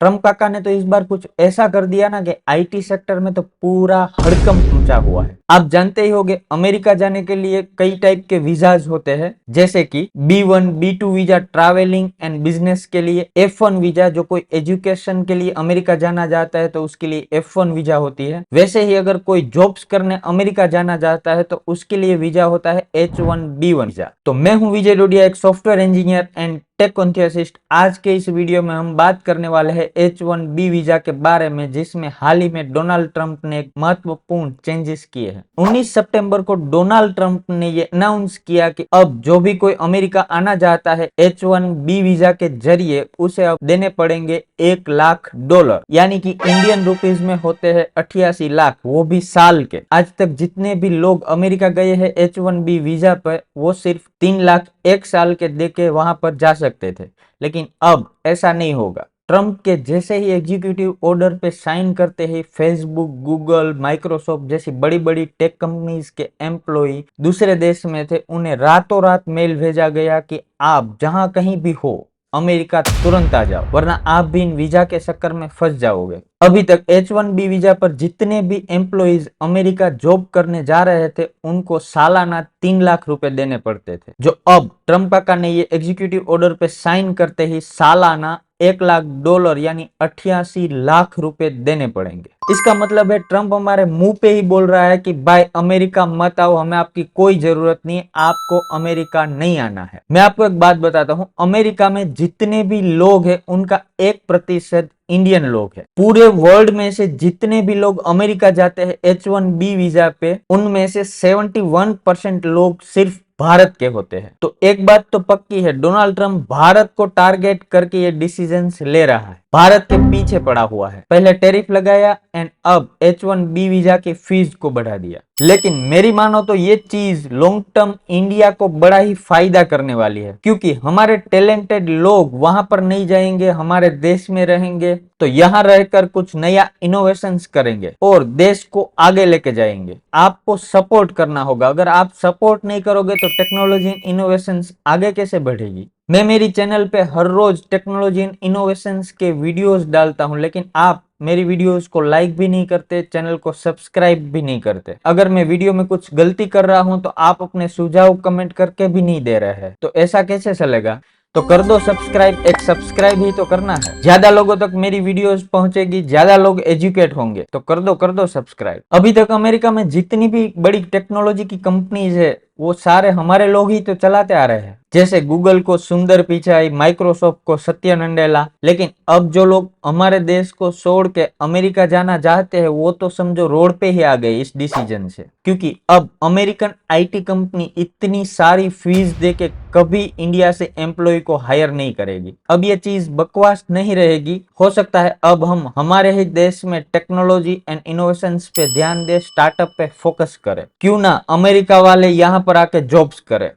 Trump काका ने तो इस बार कुछ ऐसा कर दिया ना कि आईटी सेक्टर में तो पूरा हड़कंप मचा हुआ है। आप जानते ही होंगे अमेरिका जाने के लिए कई टाइप के वीजाज होते हैं, जैसे कि B1 B2 visa travelling and business के लिए, F1 वीजा जो कोई एजुकेशन के लिए अमेरिका जाना चाहता है तो उसके लिए F1 वीजा होती है। वैसे ही अगर कोई जॉब्स करने अमेरिका जाना चाहता है तो उसके लिए वीजा होता है H1B1 वीजा। तो मैं हूं विजय डोडिया, एक software engineer and tech enthusiast. आज के इस वीडियो में हम बात करने वाले हैं H1B वीजा के बारे में, जिसमें हाल ही में डोनाल्ड ट्रंप ने एक महत्वपूर्ण चेंजेस किए हैं। 19 सितंबर को डोनाल्ड ट्रंप ने ये अनाउंस किया कि अब जो भी कोई अमेरिका आना चाहता है H1B वीजा के जरिए उसे अब देने पड़ेंगे $1,00,000, यानी कि इंडियन रुपीज में होते हैं 88 लाख, वो भी साल के। आज तक जितने भी लोग अमेरिका गए हैं H1B वीजा पर, वो सिर्फ 3 लाख एक साल के देके वहां पर जा सकते थे, लेकिन अब ऐसा नहीं होगा। ट्रंप के जैसे ही एग्जीक्यूटिव ऑर्डर पे साइन करते ही फेसबुक, गूगल, माइक्रोसॉफ्ट जैसी बड़ी बड़ी टेक कंपनीज के एम्प्लॉय दूसरे देश में थे, उन्हें रातों रात मेल भेजा गया कि आप जहां कहीं भी हो अमेरिका तुरंत आ जाओ, वरना आप भी इन वीजा के चक्कर में फंस जाओगे। अभी तक H1B वीजा पर जितने भी एम्प्लॉइज अमेरिका जॉब करने जा रहे थे उनको सालाना 3 लाख रुपए देने पड़ते थे, जो अब ट्रंप काका ने ये एग्जीक्यूटिव ऑर्डर पे साइन करते ही सालाना $1,00,000 यानी 88 लाख रुपए देने पड़ेंगे। इसका मतलब है ट्रंप हमारे मुंह पे ही बोल रहा है कि भाई अमेरिका मत आओ, हमें आपकी कोई जरूरत नहीं है, आपको अमेरिका नहीं आना है। मैं आपको एक बात बताता हूँ, अमेरिका में जितने भी लोग हैं उनका 1% इंडियन लोग हैं। पूरे वर्ल्ड में से जितने भी लोग अमेरिका जाते हैं H1B वीजा पे, उनमें से 71% लोग सिर्फ भारत के होते हैं। तो एक बात तो पक्की है, डोनाल्ड ट्रंप भारत को टारगेट करके ये डिसीजंस ले रहा है, भारत के पीछे पड़ा हुआ है। पहले टैरिफ लगाया एंड अब H1B वीजा की फीस को बढ़ा दिया। लेकिन मेरी मानो तो ये चीज लॉन्ग टर्म इंडिया को बड़ा ही फायदा करने वाली है, क्योंकि हमारे टैलेंटेड लोग वहां पर नहीं जाएंगे, हमारे देश में रहेंगे, तो यहाँ रहकर कुछ नया इनोवेशंस करेंगे और देश को आगे लेके जाएंगे। आपको सपोर्ट करना होगा, अगर आप सपोर्ट नहीं करोगे तो टेक्नोलॉजी एंड इनोवेशंस आगे कैसे बढ़ेगी। मैं मेरी चैनल पे हर रोज टेक्नोलॉजी एंड इनोवेशंस के वीडियोस डालता हूं, लेकिन आप मेरी वीडियोस को लाइक भी नहीं करते, चैनल को सब्सक्राइब भी नहीं करते। अगर मैं वीडियो में कुछ गलती कर रहा हूं तो आप अपने सुझाव कमेंट करके भी नहीं दे रहे हैं, तो ऐसा कैसे चलेगा। तो कर दो सब्सक्राइब, एक सब्सक्राइब ही तो करना है, ज्यादा लोगों तक मेरी वीडियोस पहुंचेगी, ज्यादा लोग एजुकेट होंगे, तो कर दो सब्सक्राइब। अभी तक अमेरिका में जितनी भी बड़ी टेक्नोलॉजी की कंपनीज है वो सारे हमारे लोग ही तो चलाते आ रहे हैं, जैसे गूगल को सुंदर पिचाई, माइक्रोसॉफ्ट को सत्य नंडेला। लेकिन अब जो लोग हमारे देश को छोड़ के अमेरिका जाना चाहते हैं वो तो समझो रोड पे ही आ गए इस डिसीजन से, क्योंकि अब अमेरिकन आईटी कंपनी इतनी सारी फीस दे के कभी इंडिया से एम्प्लॉय को हायर नहीं करेगी। अब ये चीज बकवास नहीं रहेगी। हो सकता है अब हम हमारे ही देश में टेक्नोलॉजी एंड इनोवेशन पे ध्यान दे, स्टार्टअप पे फोकस करें। क्यों ना अमेरिका वाले यहाँ पर आके जॉब्स करें।